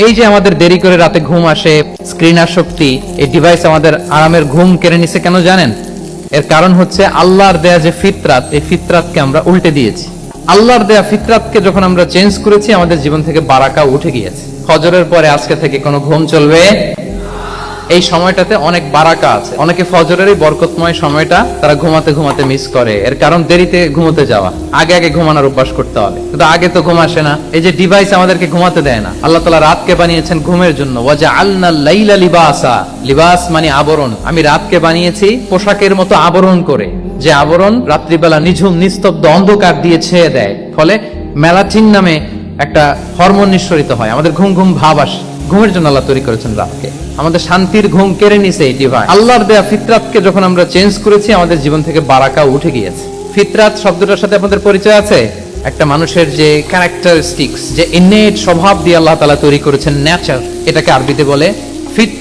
এই যে আমাদের দেরি করে রাতে ঘুম আসে, স্ক্রিন আসক্তি, এই ডিভাইস আমাদের আরামের ঘুম কেড়ে নিছে কেন জানেন? এর কারণ হচ্ছে আল্লাহর দেয়া যে ফিতরাত, এই ফিতরাতকে আমরা উল্টে দিয়েছি। আল্লাহর দেয়া ফিতরাতকে যখন আমরা চেঞ্জ করেছি, আমাদের জীবন থেকে বারাকা উঠে গিয়েছে। ফজরের পরে আজকে থেকে কোনো ঘুম চলবে। এই সময়টাতে অনেক বারাকা আছে। অনেকে ফজরের এই বরকতময় সময়টা তারা ঘুমাতে ঘুমাতে মিস করে। এর কারণ দেরিতে ঘুমোতে যাওয়া, আগে আগে ঘুমানোর অভ্যাস করতে হবে, কিন্তু আগে তো ঘুম আসে না। এই যে ডিভাইস আমাদেরকে ঘুমাতে দেয় না। আল্লাহ তাআলা রাতকে বানিয়েছেন ঘুমের জন্য। ওয়াজআলনা লাইলা লিবাসা, লিবাস মানে আবরণ। আমি রাতকে বানিয়েছি পোশাকের মতো আবরণ করে, যে আবরণ রাত্রিবেলা নিঝুম নিস্তব্ধ অন্ধকার দিয়ে ছেয়ে দেয়। ফলে মেলাটিন নামে একটা হরমোন নিঃসরিত হয়, আমাদের ঘুম ঘুম ভাব আসে। ঘুমের জন্য আল্লাহ তৈরি করেছেন রাতকে। আমাদের শান্তির ঘুম কেড়ে নিছে এই ডিভাইস। আল্লাহর দেয়া ফিতরাতকে যখন আমরা চেঞ্জ করেছি, আমাদের জীবন থেকে বারাকা উঠে গিয়েছে। ফিতরাত শব্দটার সাথে আপনাদের পরিচয় আছে? একটা মানুষের যে ক্যারেক্টারিস্টিক্স, যে ইননেট স্বভাব দিয়ে আল্লাহ তাআলা তৈরি করেছেন, নেচার, এটাকে আরবিতে বলে ফিতরা।